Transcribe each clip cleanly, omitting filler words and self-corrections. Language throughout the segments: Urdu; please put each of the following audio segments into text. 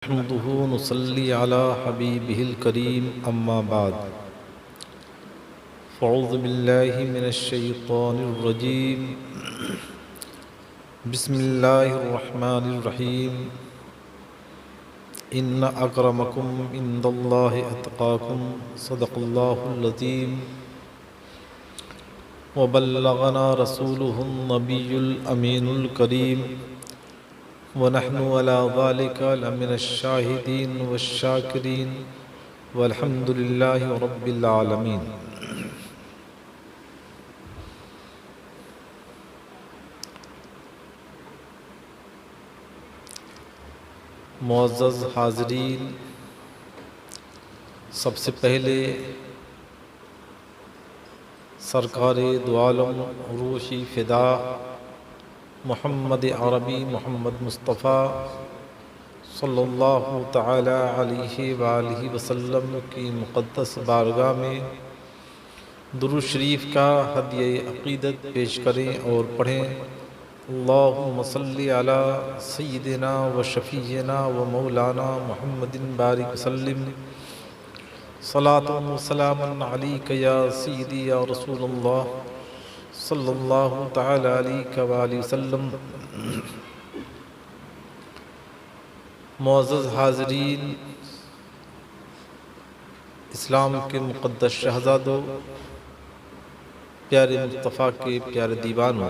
نحمده نصلي على حبيبه الكريم أما بعد فأعوذ بالله من الشيطان الرجيم بسم الله الرحمن الرحيم إن أكرمكم عند الله أتقاكم صدق الله العظيم وبلغنا رسوله النبي الأمين الكريم ونحن على ذلك لمن الشاهدين والشاكرين والحمد لله رب العالمين. معزز حاضرین، سب سے پہلے سرکار دو عالم روحی فدا محمد عربی محمد مصطفیٰ صلی اللہ تعالی علیہ وآلہ وسلم کی مقدس بارگاہ میں درود شریف کا ہدیہ عقیدت پیش کریں اور پڑھیں: اللہم صلی علی سیدنا و شفیعنا و مولانا محمد بارک وسلم صلاۃ و سلام علیک یا سیدی یا رسول اللہ صلی اللہ تعالی علیہ وآلہ وسلم. معزز حاضرین، اسلام کے مقدس شہزادوں، پیارے مصطفیٰ کے پیارے دیوانوں،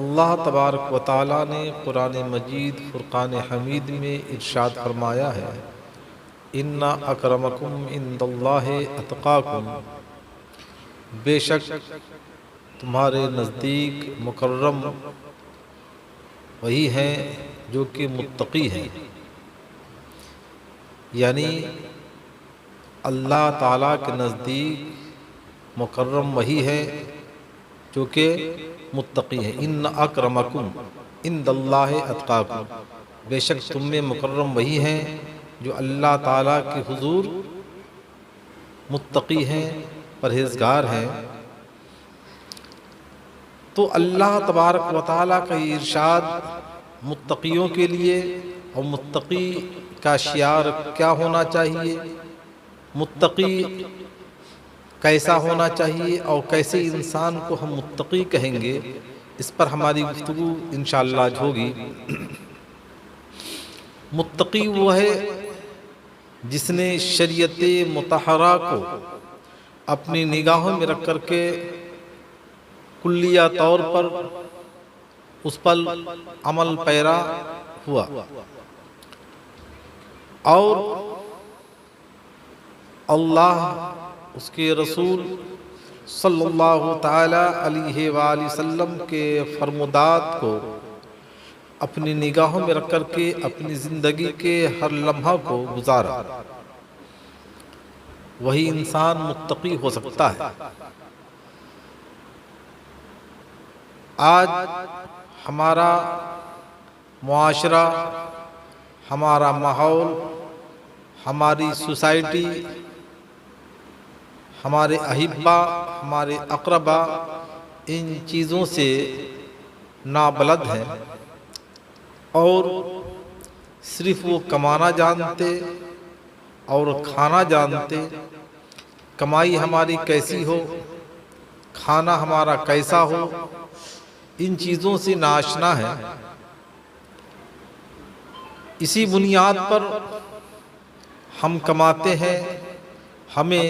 اللہ تبارک و تعالیٰ نے قرآن مجید فرقان حمید میں ارشاد فرمایا ہے: ان اکرمکم عند اللہ اتقاکم، بے شک تمہارے نزدیک مکرم وہی ہیں جو کہ متقی ہیں. یعنی اللہ تعالیٰ کے نزدیک مکرم وہی ہیں جو کہ متقی ہیں. ان اکرمکم عند اللہ اتقاکم، بے شک تم میں مکرم وہی ہیں جو اللہ تعالیٰ کے حضور متقی ہیں، پرہیزگار ہیں. تو اللہ تبارک و تعالیٰ کا یہ ارشاد متقیوں کے لیے، اور متقی کا شعار کیا ہونا چاہیے، متقی کیسا ہونا چاہیے اور کیسے انسان کو ہم متقی کہیں گے، اس پر ہماری گفتگو انشاءاللہ آج ہوگی. متقی وہ ہے جس نے شریعت مطہرہ کو اپنی نگاہوں میں رکھ کر کے کلیہ طور پر اس پر عمل پیرا ہوا، اور اللہ اس کے رسول صلی اللہ تعالی علیہ وآلہ وسلم کے فرمودات کو اپنی نگاہوں میں رکھ کر کے اپنی زندگی کے ہر لمحہ کو گزارا. وہی انسان متقی ہو سکتا ہے. آج ہمارا معاشرہ، ہمارا ماحول، ہماری سوسائٹی، ہمارے احبا، ہمارے اقربا ان چیزوں سے نابلد ہیں، اور صرف وہ کمانا جانتے اور کھانا جانتے. کمائی ہماری کیسی ہو، کھانا ہمارا کیسا ہو، ان چیزوں سے ناآشنا ہے. اسی بنیاد پر ہم کماتے ہیں، ہمیں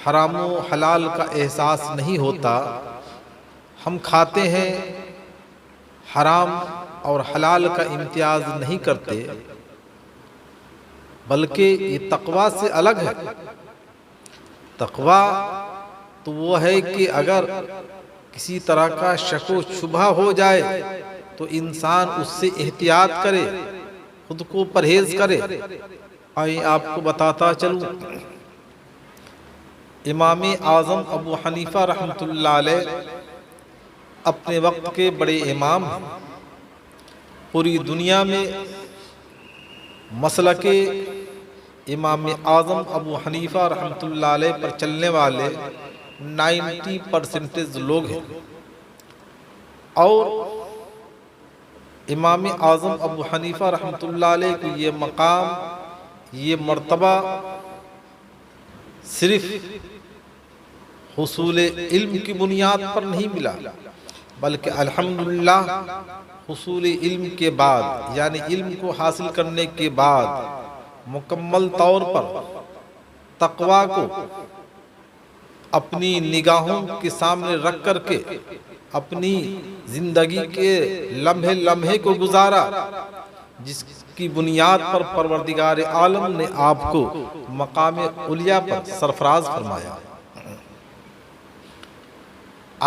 حرام و حلال کا احساس نہیں ہوتا. ہم کھاتے ہیں، حرام اور حلال کا امتیاز نہیں کرتے، بلکہ یہ تقویٰ سے الگ ہے. تقویٰ تو وہ ہے کہ اگر کسی طرح کا شک و شبہ ہو جائے تو انسان اس سے احتیاط کرے، خود کو پرہیز کرے. آئیں آپ کو بتاتا چلوں، امام اعظم ابو حنیفہ رحمۃ اللہ علیہ اپنے وقت کے بڑے امام ہیں. پوری دنیا میں مسلک امام اعظم ابو حنیفہ رحمۃ اللہ علیہ پر چلنے والے 90% لوگ ہیں، اور امام اعظم ابو حنیفہ رحمۃ اللہ علیہ کو یہ مقام، یہ مرتبہ صرف حصول علم کی بنیاد پر نہیں ملا، بلکہ الحمدللہ حصول علم کے بعد، یعنی علم کو حاصل کرنے کے بعد مکمل طور پر تقویٰ کو اپنی نگاہوں کے سامنے رکھ کر کے اپنی زندگی کے لمحے لمحے کو گزارا، جس کی بنیاد پر پروردگار عالم نے آپ کو مقام علیٰ پر سرفراز فرمایا۔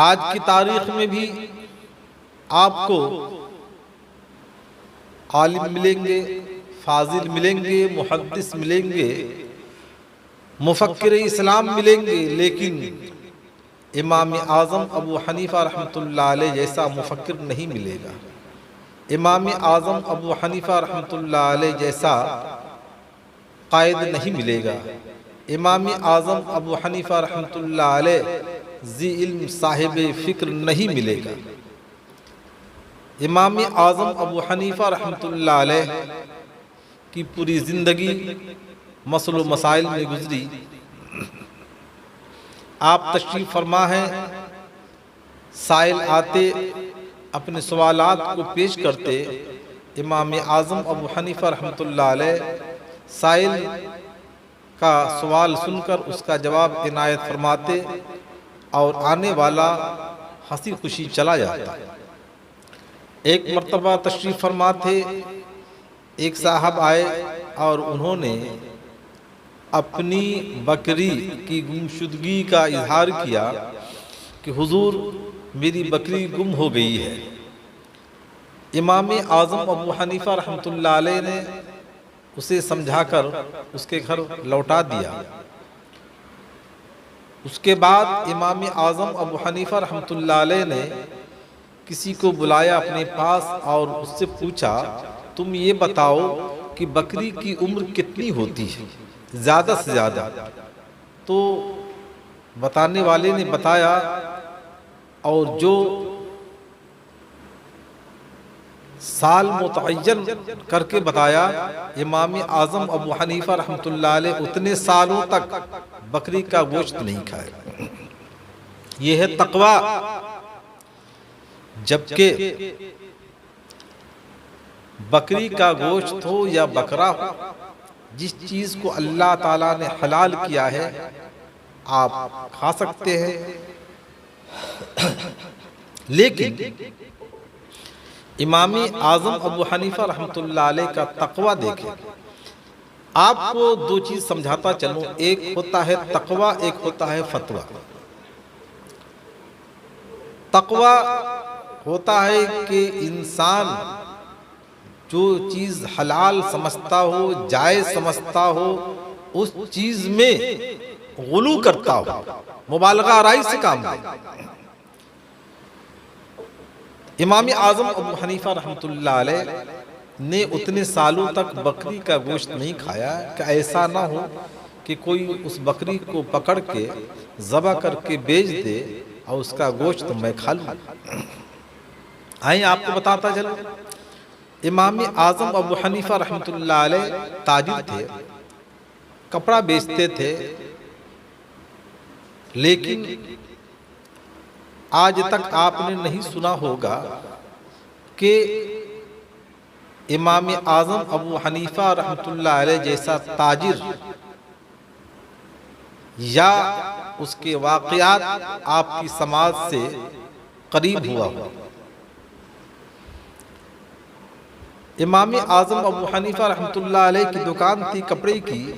آج کی تاریخ میں بھی آپ کو عالم ملیں گے، فاضل ملیں گے، محدث ملیں گے، مفکر اسلام ملیں گے، لیکن امام اعظم ابو حنیفہ رحمۃ اللہ علیہ جیسا مفکر نہیں ملے گا، امام اعظم ابو حنیفہ رحمۃ اللہ علیہ جیسا قائد نہیں ملے گا، امام اعظم ابو حنیفہ رحمۃ اللہ علیہ ذی علم صاحب فکر نہیں ملے گا۔ امام اعظم ابو حنیفہ رحمۃ اللہ علیہ کی پوری زندگی مسل و مسائل میں گزری۔ آپ تشریف فرما ہیں، سائل آتے اپنے سوالات کو پیش کرتے، امام اعظم ابو حنیفہ رحمۃ اللہ علیہ سائل کا سوال سن کر اس کا جواب عنایت فرماتے اور آنے والا ہنسی خوشی چلا جاتا۔ ایک مرتبہ تشریف فرما تھے، ایک صاحب آئے اور انہوں نے اپنی بکری کی گمشدگی کا اظہار کیا کہ حضور میری بکری گم ہو گئی ہے۔ امام اعظم ابو حنیفہ رحمۃ اللہ علیہ نے اسے سمجھا کر اس کے گھر لوٹا دیا۔ اس کے بعد امام اعظم ابو حنیفہ رحمۃ اللہ علیہ نے کسی کو بلایا اپنے پاس اور اس سے پوچھا، تم یہ بتاؤ کہ بکری کی عمر کتنی ہوتی ہے زیادہ سے زیادہ؟ تو بتانے والے نے بتایا، اور جو سال متعین کر کے بتایا، امام اعظم ابو حنیفہ رحمۃ اللہ علیہ اتنے سالوں تک بکری کا گوشت نہیں کھائے۔ یہ ہے تقوی۔ جبکہ بکری کا گوشت ہو یا بکرا ہو، جس چیز کو اللہ تعالیٰ نے حلال کیا ہے آپ کھا سکتے ہیں، لیکن امام اعظم ابو حنیفہ رحمۃ اللہ علیہ کا تقوی دیکھیں۔ آپ کو دو چیز سمجھاتا چلوں، ایک ہوتا ہے تقوی، ایک ہوتا ہے فتویٰ۔ تقوی ہوتا ہے کہ انسان جو چیز حلال سمجھتا ہو، جائز سمجھتا ہو، اس چیز میں غلو کرتا ہو، مبالغہ آرائی سے کام لے۔ امام اعظم ابو حنیفہ رحمۃ اللہ علیہ نے اتنے سالوں تک بکری کا گوشت نہیں کھایا کہ ایسا نہ ہو کہ کوئی اس بکری کو پکڑ کے ذبح کر کے بیچ دے اور اس کا گوشت میں کھا لوں۔ آئیں آپ کو بتاتا چلو، امام اعظم ابو حنیفہ رحمۃ اللہ علیہ تاجر تھے، کپڑا بیچتے تھے، لیکن آج تک آپ نے نہیں سنا ہوگا کہ امام اعظم ابو حنیفہ رحمۃ اللہ علیہ جیسا تاجر یا اس کے واقعات آپ کی سماج سے قریب ہوا ہو۔ امام اعظم ابو حنیفہ رحمۃ اللہ علیہ کی دکان تھی کپڑے کی،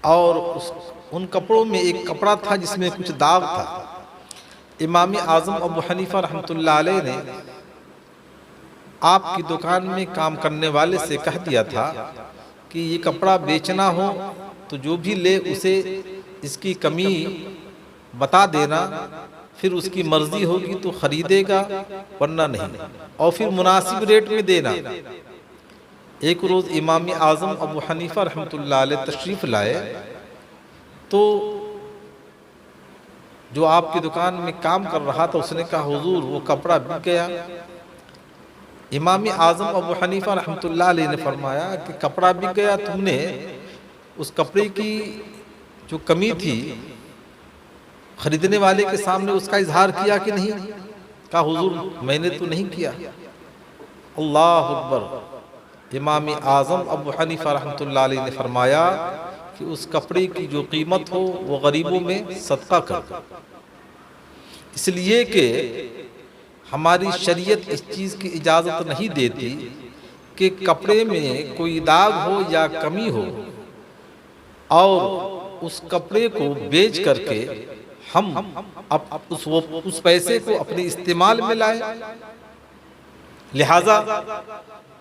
اور ان کپڑوں میں ایک کپڑا تھا جس میں کچھ داغ تھا۔ امام اعظم ابو حنیفہ رحمۃ اللہ علیہ نے آپ کی دکان میں کام کرنے والے سے کہہ دیا تھا کہ یہ کپڑا بیچنا ہو تو جو بھی لے اسے اس کی کمی بتا دینا، پھر اس کی مرضی ہوگی تو خریدے گا ورنہ نہیں، اور پھر مناسب ریٹ میں دینا۔ ایک روز امام اعظم ابو حنیفہ رحمۃ اللہ علیہ تشریف لائے تو جو آپ کی دکان میں کام کر رہا تھا اس نے کہا، حضور وہ کپڑا بک گیا۔ امام اعظم ابو حنیفہ رحمۃ اللہ علیہ نے فرمایا کہ کپڑا بک گیا، تم نے اس کپڑے کی جو کمی تھی خریدنے والے کے سامنے اس کا اظہار کیا کہ نہیں؟ کہا حضور میں نے تو نہیں کیا۔ اللہ اکبر! امام اعظم ابو حنیفہ رحمۃ اللہ علیہ نے فرمایا کہ اس کپڑے کی جو قیمت ہو وہ غریبوں میں صدقہ کر دو، اس لیے کہ ہماری شریعت اس چیز کی اجازت نہیں دیتی کہ کپڑے میں کوئی داغ ہو یا کمی ہو اور اس کپڑے کو بیچ کر کے ہم اس پیسے کو اپنے استعمال میں لائیں، لہذا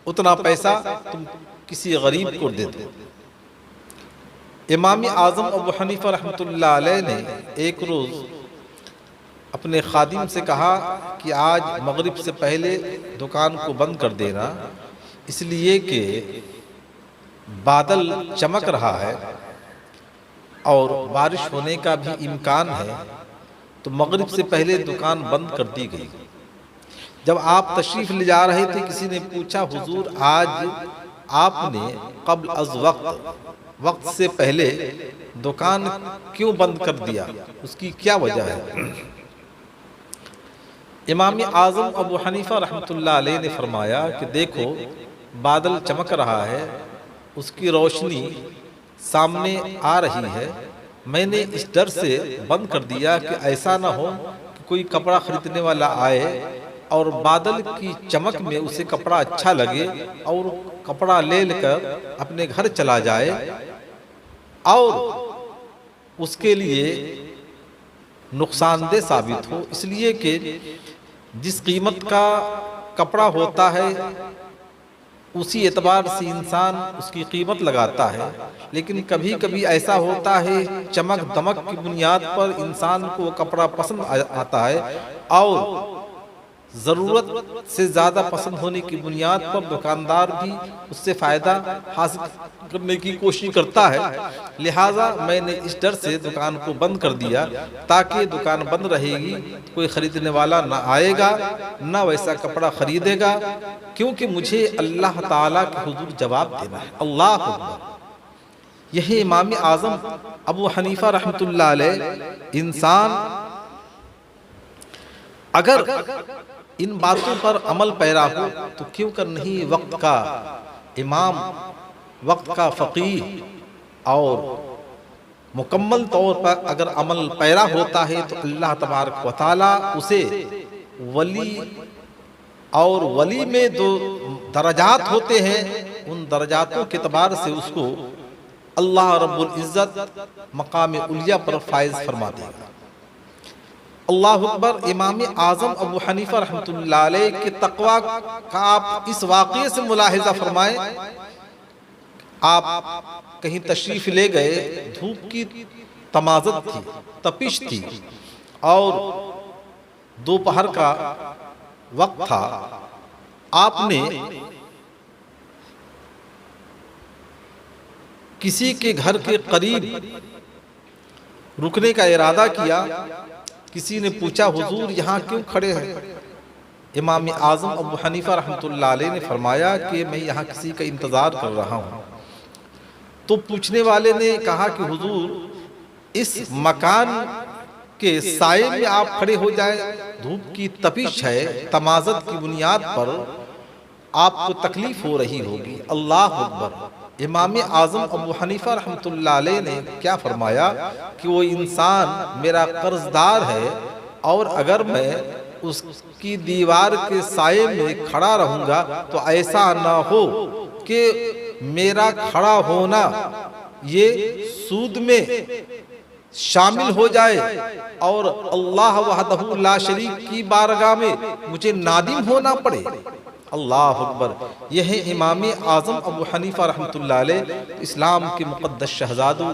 اتنا پیسہ تم کسی غریب کو دے دو۔ امام اعظم ابو حنیفہ رحمۃ اللہ علیہ نے ایک روز اپنے خادم سے کہا کہ آج مغرب سے پہلے دکان کو بند کر دینا، اس لیے کہ بادل چمک رہا ہے اور بارش ہونے کا بھی امکان ہے، تو مغرب سے پہلے دکان بند کر دی گئی۔ جب آپ تشریف لے جا رہے تھے کسی نے پوچھا حضور آج آپ نے قبل از وقت سے پہلے دکان کیوں بند کر دیا، اس کی کیا وجہ ہے؟ امام اعظم ابو حنیفہ رحمۃ اللہ علیہ نے فرمایا کہ دیکھو بادل چمک رہا ہے، اس کی روشنی سامنے آ رہی ہے، میں نے اس ڈر سے بند کر دیا کہ ایسا نہ ہو کہ کوئی کپڑا خریدنے والا آئے اور بادل کی چمک میں اسے کپڑا اچھا لگے اور کپڑا لے کر اپنے گھر چلا جائے اور اس کے لیے نقصان دہ ثابت ہو، اس لیے کہ جس قیمت کا کپڑا ہوتا ہے اسی اعتبار سے انسان اس کی قیمت لگاتا ہے، لیکن کبھی کبھی ایسا ہوتا ہے چمک دمک کی بنیاد پر انسان کو کپڑا پسند آتا ہے اور ضرورت سے زیادہ پسند ہونے کی بنیاد پر دکاندار بھی اس سے فائدہ حاصل کرنے کی کوشش کرتا ہے، لہٰذا میں نے اس ڈر سے دکان کو بند کر دیا تاکہ دکان بند رہے گی، کوئی خریدنے والا نہ آئے گا نہ ویسا کپڑا خریدے گا، کیونکہ مجھے اللہ تعالیٰ کے حضور جواب دینا ہے۔ اللہ اکبر! یہی امام اعظم ابو حنیفہ رحمۃ اللہ علیہ انسان اگر ان باتوں پر عمل پیرا ہو تو کیوں کر نہیں وقت کا امام، وقت کا فقیہ اور مکمل طور پر اگر عمل پیرا ہوتا ہے تو اللہ تبارک و تعالی اسے ولی، اور ولی میں دو درجات ہوتے ہیں، ان درجاتوں کے اعتبار سے اس کو اللہ رب العزت مقام علیہ پر فائز فرما دے گا۔ اللہ اکبر! امام اعظم ابو حنیفہ رحمۃ اللہ علیہ کے تقویٰ کا آپ اس واقعے سے ملاحظہ فرمائیں۔ آپ کہیں تشریف لے گئے، دھوپ کی تمازت تھی، تپش تھی اور دوپہر کا وقت تھا، آپ نے کسی کے گھر کے قریب رکنے کا ارادہ کیا، کسی نے پوچھا حضور یہاں کیوں کھڑے ہیں؟ امام اعظم ابو حنیفہ رحمۃ اللہ علیہ نے فرمایا کہ میں یہاں کسی کا انتظار کر رہا ہوں۔ تو پوچھنے والے نے کہا کہ حضور اس مکان کے سائے میں آپ کھڑے ہو جائیں، دھوپ کی تپش ہے، تمازت کی بنیاد پر آپ کو تکلیف ہو رہی ہوگی۔ اللہ اکبر! امام اعظم ابو حنیفہ رحمۃ اللہ علیہ نے کیا فرمایا کہ وہ انسان میرا قرض دار ہے اور اگر میں اس کی دیوار کے سائے میں کھڑا رہوں گا تو ایسا نہ ہو کہ میرا کھڑا ہونا یہ سود میں شامل ہو جائے اور اللہ وحدہ لا شریک کی بارگاہ میں مجھے نادم ہونا پڑے۔ اللہ اکبر! یہ ہے امام اعظم ابو حنیفہ رحمۃ اللہ علیہ، اسلام کے مقدس شہزادوں،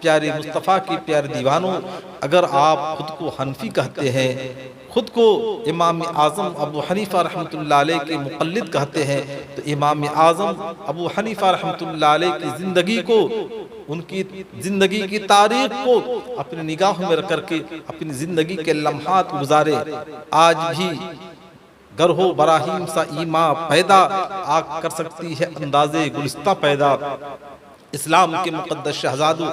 پیارے مصطفیٰ کے پیارے دیوانوں۔ اگر آپ خود کو حنفی کہتے ہیں، خود کو امام اعظم ابو حنیفہ رحمۃ اللہ علیہ کے مقلد کہتے ہیں، تو امام اعظم ابو حنیفہ رحمۃ اللہ علیہ کی زندگی کو، ان کی زندگی کی تاریخ کو اپنی نگاہوں میں رکھ کر کے اپنی زندگی کے لمحات گزارے۔ آج بھی گر ہو براہیم سا ایمان پیدا، آگ کر سکتی ہے اندازے گلستہ پیدا۔ اسلام کے مقدس شہزادوں،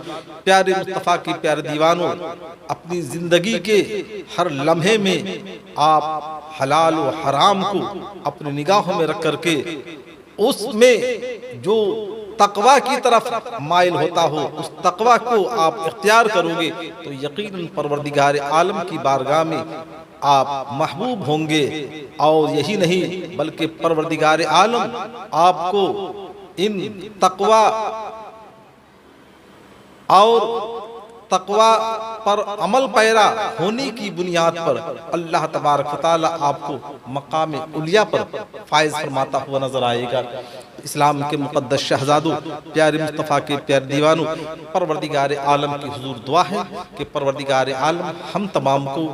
پیارے مصطفیٰ کے پیارے دیوانوں، اپنی زندگی کے ہر لمحے میں آپ حلال و حرام کو اپنی نگاہوں میں رکھ کر کے اس میں جو تقوی کی طرف مائل ہوتا ہو، اس تقوی کو آپ اختیار کرو گے تو یقیناً پروردگار عالم کی بارگاہ میں آپ محبوب ہوں گے۔ اور یہی نہیں بلکہ پروردگار عالم آپ کو ان تقوی اور تقوی پر عمل پیرا ہونے کی بنیاد پر اللہ تبارک و تعالیٰ آپ کو مقام علیہ پر فائز فرماتا ہوا نظر آئے گا۔ اسلام کے مقدس شہزادوں، پیارے مصطفیٰ کے پیارے دیوانوں، پروردگار عالم کی حضور دعا ہے کہ پروردگار عالم ہم تمام کو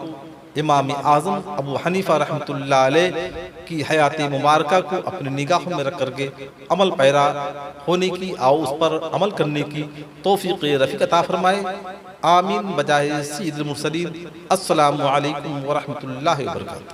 امام اعظم ابو حنیفہ رحمۃ اللہ علیہ کی حیات مبارکہ کو اپنی نگاہوں میں رکھ کر کے عمل پیرا ہونے کی اور اس پر عمل کرنے کی توفیق رفیق عطا فرمائے، آمین بجائے سید المرسلین۔ السلام علیکم ورحمۃ اللہ وبرکاتہ۔